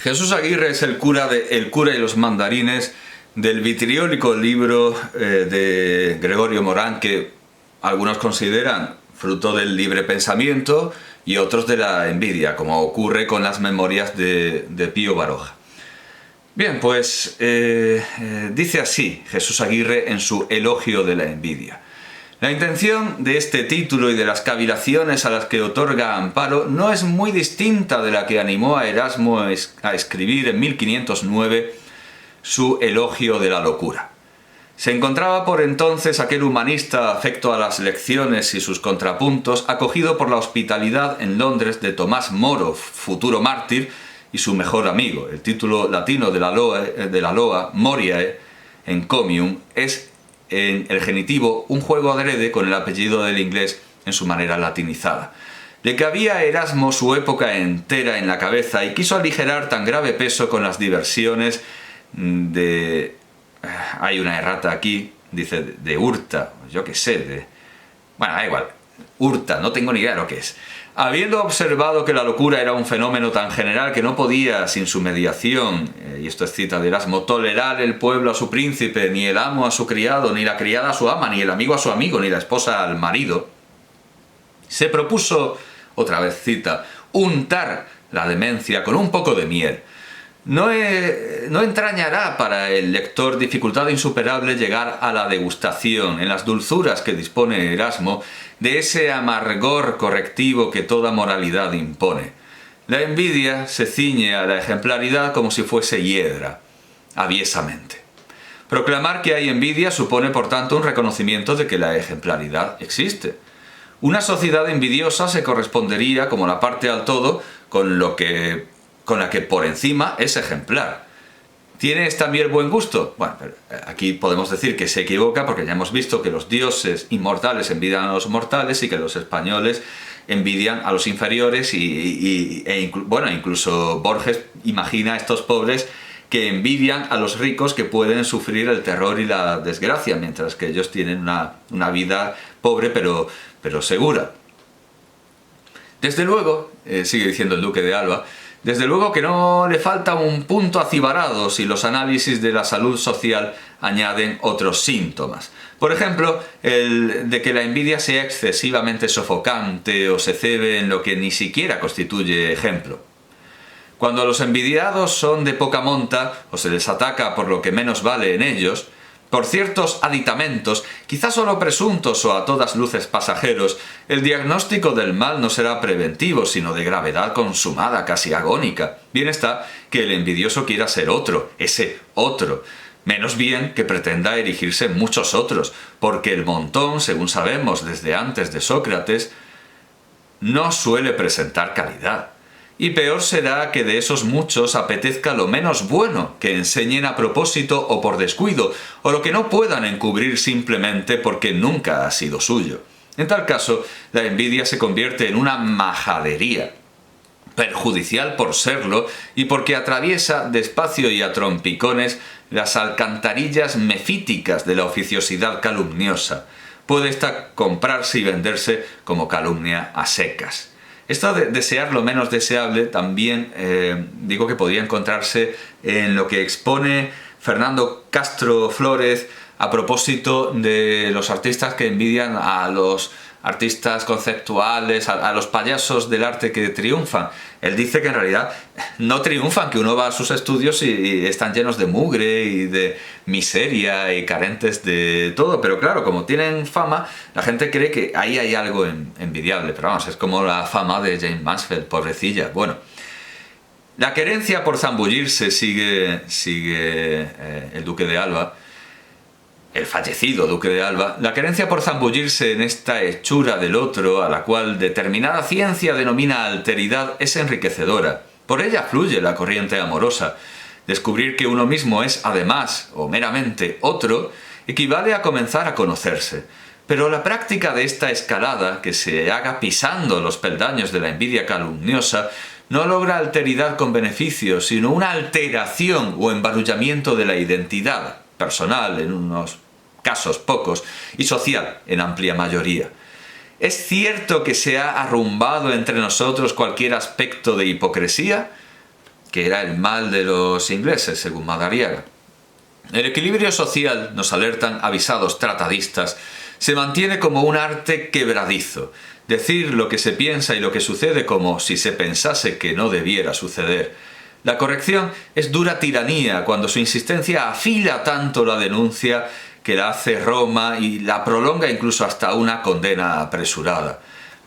Jesús Aguirre es el cura de El cura y los mandarines, del vitriólico libro de Gregorio Morán, que algunos consideran fruto del libre pensamiento y otros de la envidia, como ocurre con las memorias de Pío Baroja. Bien, pues dice así Jesús Aguirre en su elogio de la envidia. La intención de este título y de las cavilaciones a las que otorga amparo no es muy distinta de la que animó a Erasmo a escribir en 1509 su elogio de la locura. Se encontraba por entonces aquel humanista afecto a las lecciones y sus contrapuntos, acogido por la hospitalidad en Londres de Tomás Moro, futuro mártir, y su mejor amigo. El título latino de la loa, Moriae encomium, es en el genitivo un juego adrede con el apellido del inglés en su manera latinizada. Le cabía a Erasmo su época entera en la cabeza y quiso aligerar tan grave peso con las diversiones de... Hay una errata aquí, dice de Hurta, yo qué sé, bueno, da igual, Hurta, no tengo ni idea de lo que es. Habiendo observado que la locura era un fenómeno tan general que no podía, sin su mediación, y esto es cita de Erasmo, tolerar el pueblo a su príncipe, ni el amo a su criado, ni la criada a su ama, ni el amigo a su amigo, ni la esposa al marido, se propuso, otra vez cita, untar la demencia con un poco de miel. No entrañará para el lector dificultad insuperable llegar a la degustación, en las dulzuras que dispone Erasmo, de ese amargor correctivo que toda moralidad impone. La envidia se ciñe a la ejemplaridad como si fuese hiedra, aviesamente. Proclamar que hay envidia supone, por tanto, un reconocimiento de que la ejemplaridad existe. Una sociedad envidiosa se correspondería, como la parte al todo, con la que por encima es ejemplar. ¿Tiene esta miel buen gusto? Bueno, aquí podemos decir que se equivoca porque ya hemos visto que los dioses inmortales envidian a los mortales y que los españoles envidian a los inferiores incluso Borges imagina a estos pobres que envidian a los ricos que pueden sufrir el terror y la desgracia, mientras que ellos tienen una vida pobre pero segura. Desde luego, sigue diciendo el duque de Alba, desde luego que no le falta un punto acibarado si los análisis de la salud social añaden otros síntomas. Por ejemplo, el de que la envidia sea excesivamente sofocante o se cebe en lo que ni siquiera constituye ejemplo. Cuando los envidiados son de poca monta o se les ataca por lo que menos vale en ellos, por ciertos aditamentos, quizás solo presuntos o a todas luces pasajeros, el diagnóstico del mal no será preventivo, sino de gravedad consumada, casi agónica. Bien está que el envidioso quiera ser otro, ese otro, menos bien que pretenda erigirse en muchos otros, porque el montón, según sabemos desde antes de Sócrates, no suele presentar calidad. Y peor será que de esos muchos apetezca lo menos bueno, que enseñen a propósito o por descuido, o lo que no puedan encubrir simplemente porque nunca ha sido suyo. En tal caso, la envidia se convierte en una majadería, perjudicial por serlo y porque atraviesa despacio y a trompicones las alcantarillas mefíticas de la oficiosidad calumniosa. Puede esta comprarse y venderse como calumnia a secas. Esto de desear lo menos deseable también digo que podría encontrarse en lo que expone Fernando Castro Flórez a propósito de los artistas que envidian a los artistas conceptuales, a los payasos del arte que triunfan. Él dice que en realidad no triunfan, que uno va a sus estudios y están llenos de mugre y de miseria y carentes de todo, pero claro, como tienen fama, la gente cree que ahí hay algo envidiable, pero vamos, es como la fama de Jane Mansfield, pobrecilla. Bueno, la querencia por zambullirse, sigue el duque de Alba, el fallecido duque de Alba, la querencia por zambullirse en esta hechura del otro, a la cual determinada ciencia denomina alteridad, es enriquecedora. Por ella fluye la corriente amorosa. Descubrir que uno mismo es, además, o meramente otro, equivale a comenzar a conocerse. Pero la práctica de esta escalada, que se haga pisando los peldaños de la envidia calumniosa, no logra alteridad con beneficio, sino una alteración o embarullamiento de la identidad personal en unos casos pocos y social en amplia mayoría. ¿Es cierto que se ha arrumbado entre nosotros cualquier aspecto de hipocresía? que era el mal de los ingleses, según Madariaga. El equilibrio social, nos alertan avisados tratadistas, se mantiene como un arte quebradizo. Decir lo que se piensa y lo que sucede como si se pensase que no debiera suceder. La corrección es dura tiranía cuando su insistencia afila tanto la denuncia que la hace Roma y la prolonga incluso hasta una condena apresurada.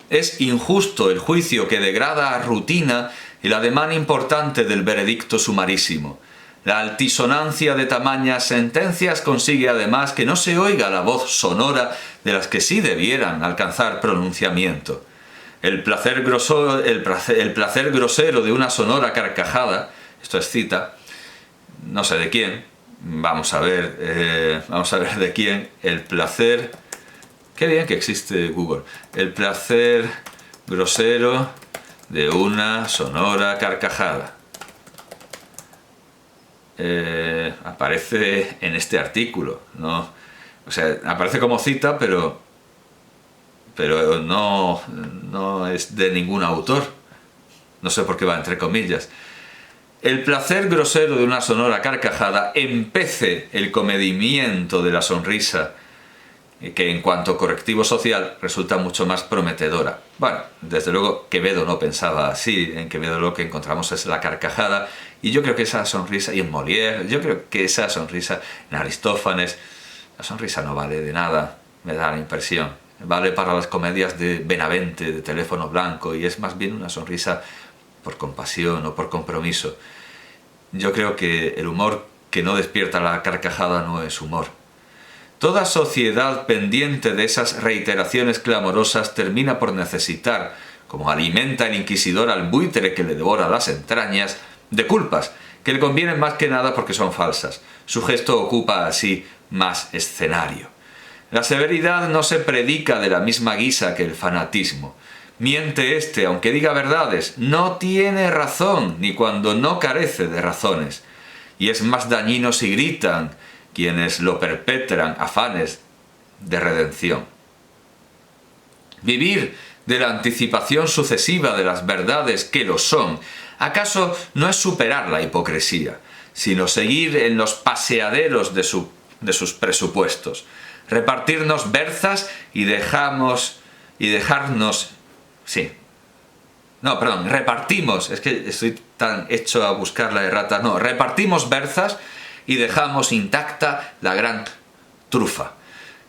Es injusto el juicio que degrada a rutina el ademán importante del veredicto sumarísimo. La altisonancia de tamañas sentencias consigue además que no se oiga la voz sonora de las que sí debieran alcanzar pronunciamiento. El placer grosero de una sonora carcajada, esto es cita, no sé de quién, vamos a ver de quién, el placer, qué bien que existe Google, el placer grosero de una sonora carcajada. Aparece en este artículo, ¿no? O sea, aparece como cita, pero no es de ningún autor. No sé por qué va entre comillas. El placer grosero de una sonora carcajada empece el comedimiento de la sonrisa, que en cuanto a correctivo social resulta mucho más prometedora. Bueno, desde luego Quevedo no pensaba así, en Quevedo lo que encontramos es la carcajada, y yo creo que esa sonrisa, y en Molière, yo creo que esa sonrisa, en Aristófanes, la sonrisa no vale de nada, me da la impresión. Vale para las comedias de Benavente, de Teléfono Blanco, y es más bien una sonrisa por compasión o por compromiso. Yo creo que el humor que no despierta la carcajada no es humor. Toda sociedad pendiente de esas reiteraciones clamorosas termina por necesitar, como alimenta el inquisidor al buitre que le devora las entrañas, de culpas, que le convienen más que nada porque son falsas. Su gesto ocupa así más escenario. La severidad no se predica de la misma guisa que el fanatismo. Miente éste, aunque diga verdades, no tiene razón, ni cuando no carece de razones. Y es más dañino si gritan quienes lo perpetran afanes de redención. Vivir de la anticipación sucesiva de las verdades que lo son, ¿acaso no es superar la hipocresía, sino seguir en los paseaderos de sus presupuestos? Repartirnos berzas y repartimos, es que estoy tan hecho a buscar la errata, no, repartimos berzas y dejamos intacta la gran trufa.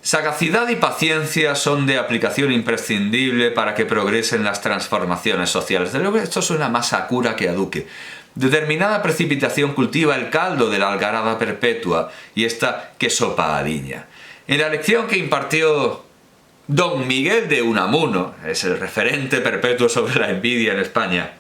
Sagacidad y paciencia son de aplicación imprescindible para que progresen las transformaciones sociales. De luego esto suena más a cura que a duque. Determinada precipitación cultiva el caldo de la algarada perpetua y esta que sopa aliña. En la lección que impartió Don Miguel de Unamuno, es el referente perpetuo sobre la envidia en España.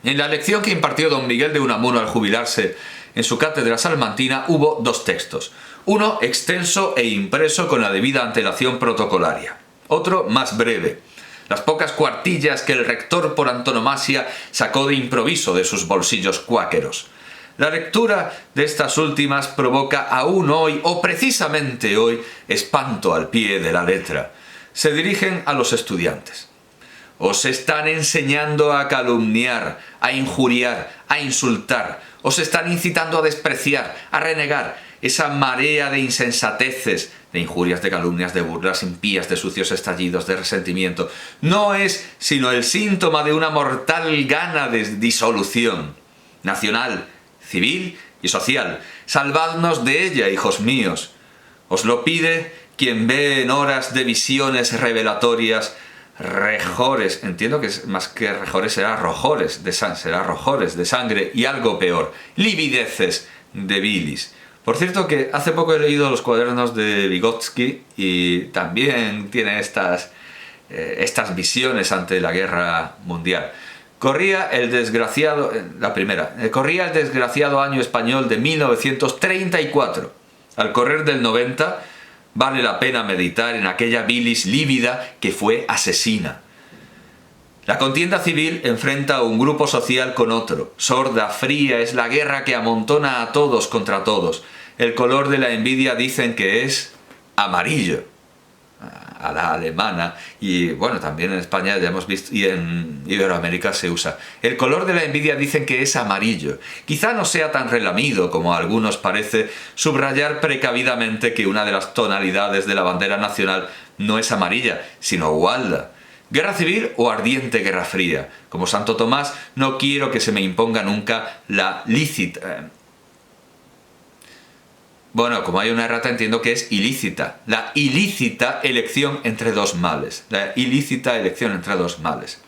En la lección que impartió Don Miguel de Unamuno al jubilarse en su cátedra salmantina hubo dos textos. Uno extenso e impreso con la debida antelación protocolaria. Otro más breve. Las pocas cuartillas que el rector por antonomasia sacó de improviso de sus bolsillos cuáqueros. La lectura de estas últimas provoca aún hoy, o precisamente hoy, espanto al pie de la letra. Se dirigen a los estudiantes. Os están enseñando a calumniar, a injuriar, a insultar. Os están incitando a despreciar, a renegar. Esa marea de insensateces, de injurias, de calumnias, de burlas impías, de sucios estallidos, de resentimiento, no es sino el síntoma de una mortal gana de disolución nacional, civil y social. Salvadnos de ella, hijos míos. Os lo pide quien ve en horas de visiones revelatorias rejores, entiendo que más que rejores será rojores de sangre y algo peor, livideces de bilis. Por cierto que hace poco he leído los cuadernos de Vygotsky y también tiene estas visiones ante la guerra mundial. Corría el desgraciado año español de 1934. Al correr del 90, vale la pena meditar en aquella bilis lívida que fue asesina. La contienda civil enfrenta a un grupo social con otro. Sorda, fría, es la guerra que amontona a todos contra todos. El color de la envidia dicen que es amarillo. a la alemana, y bueno, también en España ya hemos visto, y en Iberoamérica se usa. El color de la envidia dicen que es amarillo. Quizá no sea tan relamido como a algunos parece subrayar precavidamente que una de las tonalidades de la bandera nacional no es amarilla, sino gualda. ¿Guerra civil o ardiente guerra fría? Como Santo Tomás, no quiero que se me imponga nunca la lícita. Bueno, como hay una errata, entiendo que es ilícita. La ilícita elección entre dos males. La ilícita elección entre dos males.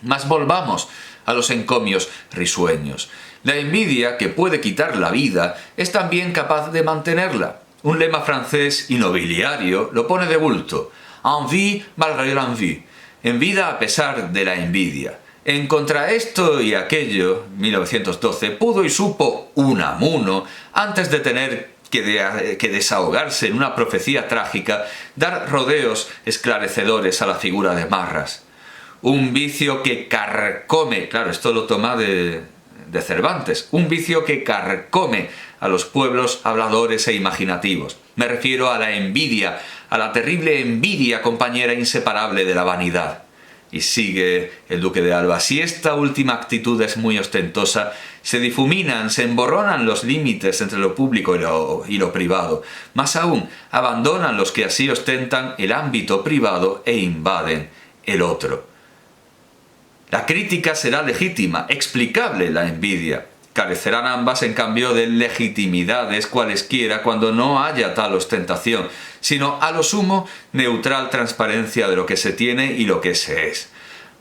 Mas volvamos a los encomios risueños. La envidia, que puede quitar la vida, es también capaz de mantenerla. Un lema francés y nobiliario lo pone de bulto. Envie malgré l'envie. En vida a pesar de la envidia. En contra esto y aquello, 1912, pudo y supo Unamuno, antes de tener que desahogarse en una profecía trágica, dar rodeos esclarecedores a la figura de Marras. Un vicio que carcome, claro, esto lo toma de Cervantes, un vicio que carcome a los pueblos habladores e imaginativos. Me refiero a la envidia, a la terrible envidia compañera inseparable de la vanidad. Y sigue el duque de Alba, si esta última actitud es muy ostentosa, se difuminan, se emborronan los límites entre lo público y lo privado. Más aún, abandonan los que así ostentan el ámbito privado e invaden el otro. La crítica será legítima, explicable la envidia. Carecerán ambas, en cambio, de legitimidades cualesquiera cuando no haya tal ostentación, sino a lo sumo neutral transparencia de lo que se tiene y lo que se es.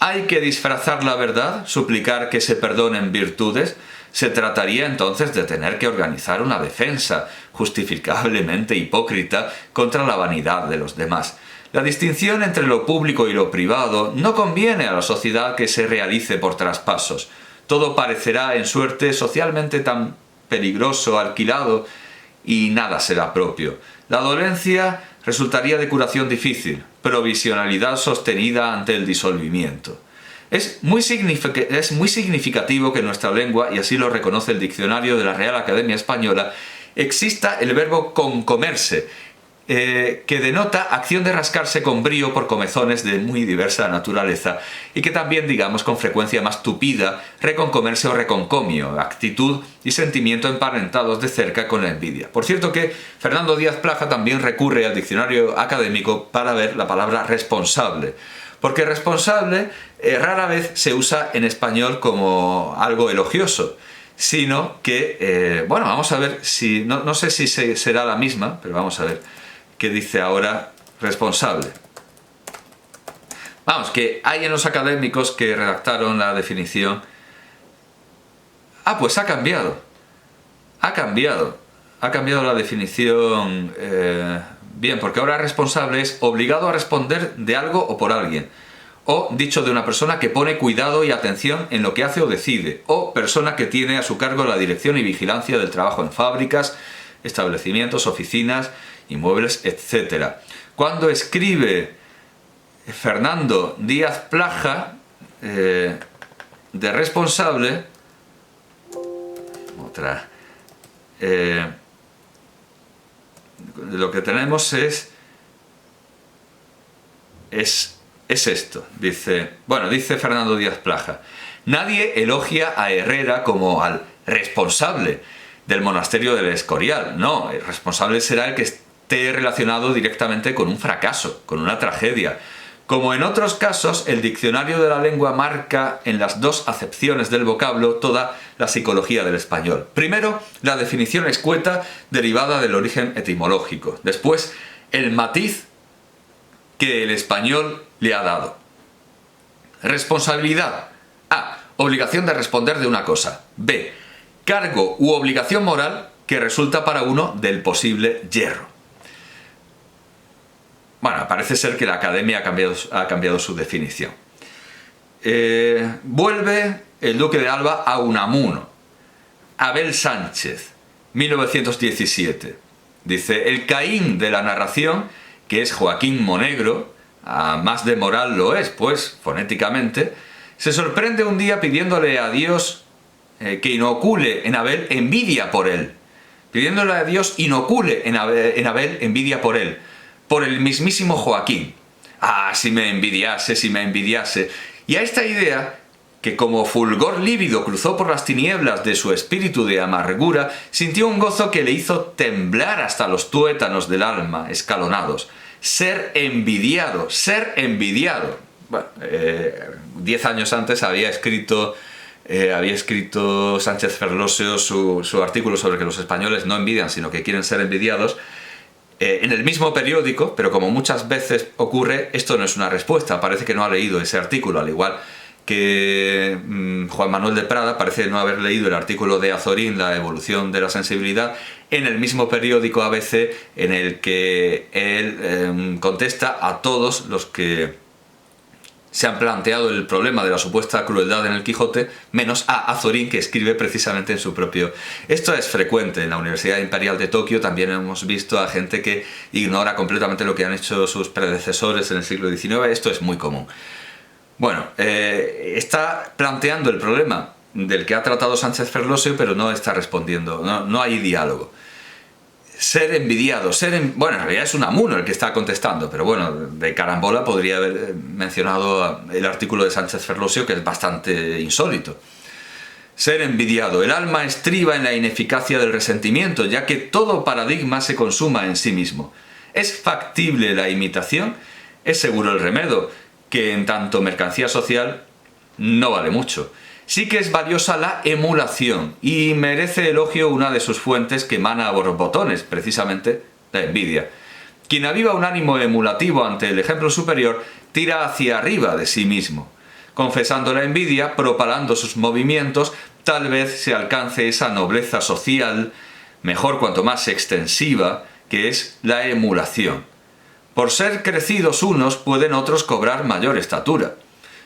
¿Hay que disfrazar la verdad? ¿Suplicar que se perdonen virtudes? Se trataría entonces de tener que organizar una defensa, justificablemente hipócrita, contra la vanidad de los demás. La distinción entre lo público y lo privado no conviene a la sociedad que se realice por traspasos. Todo parecerá en suerte socialmente tan peligroso, alquilado, y nada será propio. La dolencia resultaría de curación difícil, provisionalidad sostenida ante el disolvimiento. Es muy significativo que en nuestra lengua, y así lo reconoce el diccionario de la Real Academia Española, exista el verbo concomerse, que denota acción de rascarse con brío por comezones de muy diversa naturaleza y que también, digamos, con frecuencia más tupida, reconcomerse o reconcomio, actitud y sentimiento emparentados de cerca con la envidia. Por cierto que Fernando Díaz Plaja también recurre al diccionario académico para ver la palabra responsable, porque responsable rara vez se usa en español como algo elogioso, sino que, bueno, vamos a ver si, no sé si será la misma, pero vamos a ver qué dice ahora responsable. Vamos, que hay en los académicos que redactaron la definición. Ah, pues ha cambiado. Ha cambiado la definición. Bien, porque ahora responsable es obligado a responder de algo o por alguien. O dicho de una persona que pone cuidado y atención en lo que hace o decide. O persona que tiene a su cargo la dirección y vigilancia del trabajo en fábricas, establecimientos, oficinas, inmuebles, etc. Cuando escribe Fernando Díaz Plaja de responsable, lo que tenemos es esto, dice Fernando Díaz Plaja: nadie elogia a Herrera como al responsable del monasterio del Escorial. No, el responsable será el que esté relacionado directamente con un fracaso, con una tragedia. Como en otros casos, el diccionario de la lengua marca en las dos acepciones del vocablo toda la psicología del español. Primero, la definición escueta derivada del origen etimológico. Después, el matiz que el español le ha dado. Responsabilidad. A. Obligación de responder de una cosa. B. Cargo u obligación moral que resulta para uno del posible yerro. Bueno, parece ser que la Academia ha cambiado su definición. Vuelve el duque de Alba a Unamuno. Abel Sánchez, 1917. Dice: el Caín de la narración, que es Joaquín Monegro, a más de moral lo es, pues, fonéticamente, se sorprende un día pidiéndole a Dios que inocule en Abel envidia por él. Pidiéndole a Dios inocule en Abel envidia por él. por el mismísimo Joaquín. Ah, si me envidiase, si me envidiase. Y a esta idea, que como fulgor lívido cruzó por las tinieblas de su espíritu de amargura, sintió un gozo que le hizo temblar hasta los tuétanos del alma, escalonados. Ser envidiado, ser envidiado. Bueno, 10 años antes había escrito Sánchez Ferlosio su artículo sobre que los españoles no envidian, sino que quieren ser envidiados, en el mismo periódico, pero como muchas veces ocurre, esto no es una respuesta, parece que no ha leído ese artículo, al igual que Juan Manuel de Prada parece no haber leído el artículo de Azorín, La evolución de la sensibilidad, en el mismo periódico ABC, en el que él contesta a todos los que se han planteado el problema de la supuesta crueldad en el Quijote, menos a Azorín, que escribe precisamente en su propio... Esto es frecuente en la Universidad Imperial de Tokio, también hemos visto a gente que ignora completamente lo que han hecho sus predecesores en el siglo XIX, esto es muy común. Bueno, está planteando el problema del que ha tratado Sánchez Ferlosio, pero no está respondiendo, no hay diálogo. Ser envidiado, bueno, en realidad es Unamuno el que está contestando, pero bueno, de carambola podría haber mencionado el artículo de Sánchez Ferlosio, que es bastante insólito. Ser envidiado, el alma estriba en la ineficacia del resentimiento, ya que todo paradigma se consuma en sí mismo. ¿Es factible la imitación? Es seguro el remedio, que en tanto mercancía social no vale mucho. Sí que es valiosa la emulación y merece elogio una de sus fuentes que emana a borbotones, precisamente la envidia. Quien aviva un ánimo emulativo ante el ejemplo superior tira hacia arriba de sí mismo. Confesando la envidia, propalando sus movimientos, tal vez se alcance esa nobleza social, mejor cuanto más extensiva, que es la emulación. Por ser crecidos unos pueden otros cobrar mayor estatura.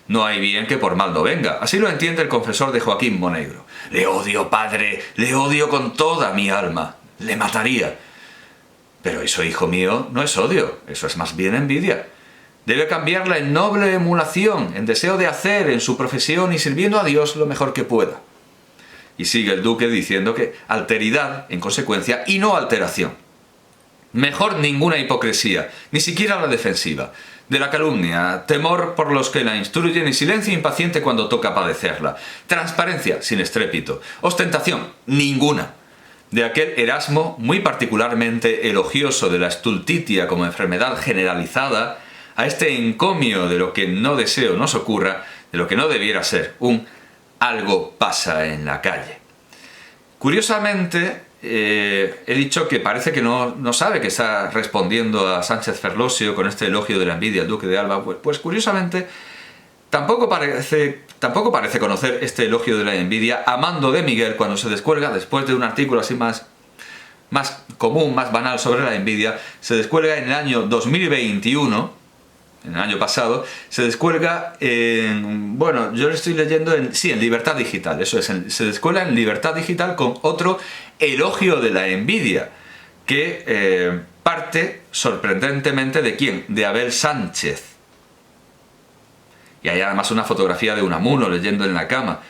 No hay bien que por mal no venga. Así lo entiende el confesor de Joaquín Monegro. Le odio, padre, le odio con toda mi alma. Le mataría. Pero eso, hijo mío, no es odio, eso es más bien envidia. Debe cambiarla en noble emulación, en deseo de hacer en su profesión y sirviendo a Dios lo mejor que pueda. Y sigue el duque diciendo que alteridad, en consecuencia, y no alteración. Mejor ninguna hipocresía, ni siquiera la defensiva. De la calumnia, temor por los que la instruyen y silencio impaciente cuando toca padecerla. Transparencia, sin estrépito. Ostentación, ninguna. De aquel Erasmo, muy particularmente elogioso de la estultitia como enfermedad generalizada, a este encomio de lo que no deseo nos ocurra, de lo que no debiera ser, un algo pasa en la calle. Curiosamente, he dicho que parece que no sabe que está respondiendo a Sánchez Ferlosio con este elogio de la envidia al duque de Alba. Pues curiosamente, tampoco parece conocer este elogio de la envidia a mando de Miguel cuando se descuelga, después de un artículo así más común, más banal sobre la envidia, se descuelga en el año 2021, en el año pasado, se descuelga en... Bueno, yo lo estoy leyendo en Libertad Digital, eso es, se descuelga en Libertad Digital con otro elogio de la envidia, que parte, sorprendentemente, ¿de quién? De Abel Sánchez. Y hay además una fotografía de Unamuno leyendo en la cama.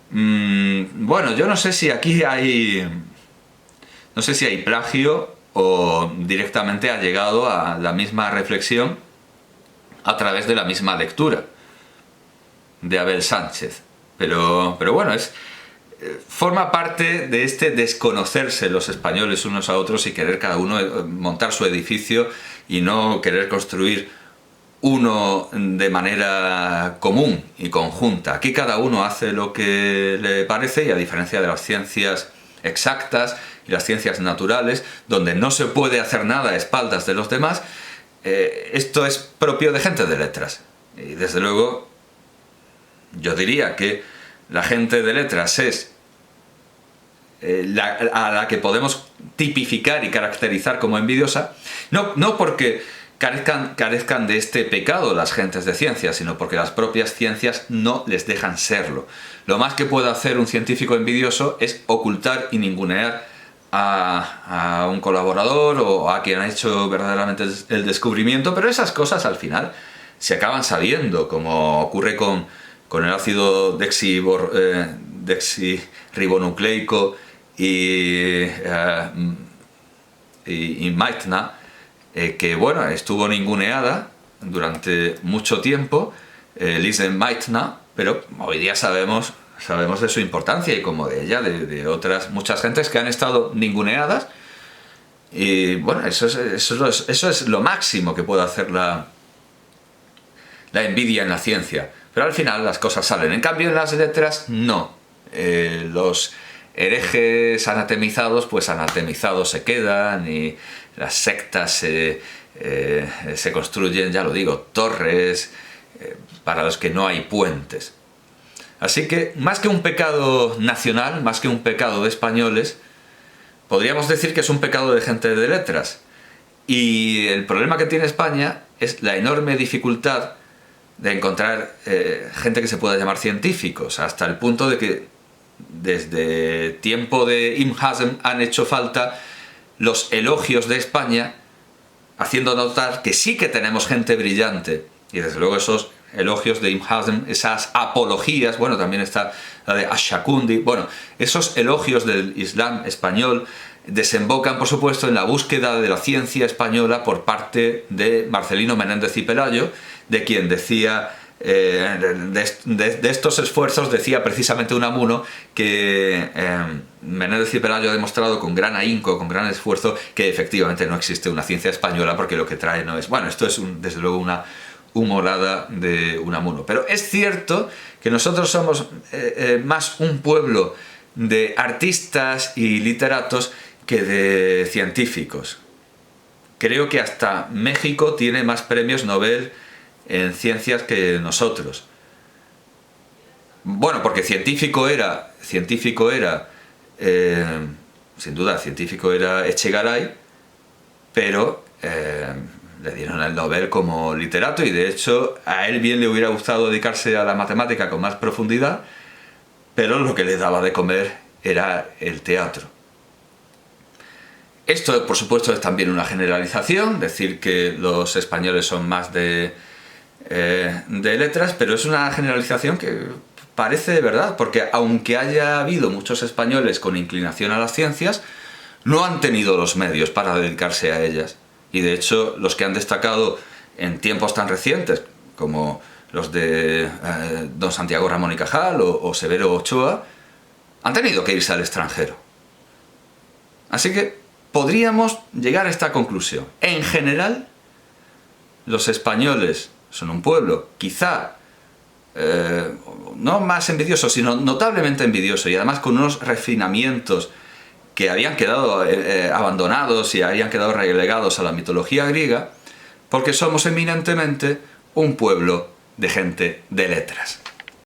Bueno, yo no sé si aquí hay... No sé si hay plagio o directamente ha llegado a la misma reflexión a través de la misma lectura de Abel Sánchez. Pero bueno, forma parte de este desconocerse los españoles unos a otros y querer cada uno montar su edificio y no querer construir uno de manera común y conjunta. Aquí cada uno hace lo que le parece y a diferencia de las ciencias exactas y las ciencias naturales, donde no se puede hacer nada a espaldas de los demás, esto es propio de gente de letras. Y desde luego, yo diría que la gente de letras es a la que podemos tipificar y caracterizar como envidiosa, no porque carezcan de este pecado las gentes de ciencia, sino porque las propias ciencias no les dejan serlo. Lo más que puede hacer un científico envidioso es ocultar y ningunear a un colaborador o a quien ha hecho verdaderamente el descubrimiento, pero esas cosas al final se acaban sabiendo, como ocurre con el ácido desoxirribonucleico y Maitna, que bueno, estuvo ninguneada durante mucho tiempo, Lise Meitner, pero hoy día sabemos de su importancia y como de ella, de otras muchas gentes que han estado ninguneadas. Y bueno, eso es lo máximo que puede hacer la envidia en la ciencia. Pero al final las cosas salen. En cambio en las letras no. Los herejes anatemizados, pues anatemizados se quedan, y las sectas se construyen, ya lo digo, torres para los que no hay puentes. Así que más que un pecado nacional, más que un pecado de españoles, podríamos decir que es un pecado de gente de letras. Y el problema que tiene España es la enorme dificultad de encontrar gente que se pueda llamar científicos, hasta el punto de que desde tiempo de Ibn Hazm han hecho falta los elogios de España, haciendo notar que sí que tenemos gente brillante. Y desde luego esos elogios de Ibn Hazm, esas apologías, bueno, también está la de Ash-Shakundi, bueno, esos elogios del Islam español desembocan, por supuesto, en la búsqueda de la ciencia española por parte de Marcelino Menéndez y Pelayo, de quien decía, de estos esfuerzos decía precisamente Unamuno que Menéndez y Pelayo ha demostrado con gran ahínco, con gran esfuerzo, que efectivamente no existe una ciencia española, porque lo que trae no es... Bueno, esto es desde luego una humorada de Unamuno. Pero es cierto que nosotros somos más un pueblo de artistas y literatos que de científicos. Creo que hasta México tiene más premios Nobel en ciencias que nosotros. Bueno, porque científico era, sin duda, científico era Echegaray, pero le dieron el Nobel como literato, y de hecho a él bien le hubiera gustado dedicarse a la matemática con más profundidad, pero lo que le daba de comer era el teatro. Esto, por supuesto, es también una generalización, decir que los españoles son más de letras, pero es una generalización que parece de verdad, porque aunque haya habido muchos españoles con inclinación a las ciencias, no han tenido los medios para dedicarse a ellas. Y de hecho, los que han destacado en tiempos tan recientes, como los de don Santiago Ramón y Cajal o Severo Ochoa, han tenido que irse al extranjero. Así que podríamos llegar a esta conclusión. En general, los españoles son un pueblo quizá no más envidioso, sino notablemente envidioso, y además con unos refinamientos que habían quedado abandonados y habían quedado relegados a la mitología griega, porque somos eminentemente un pueblo de gente de letras.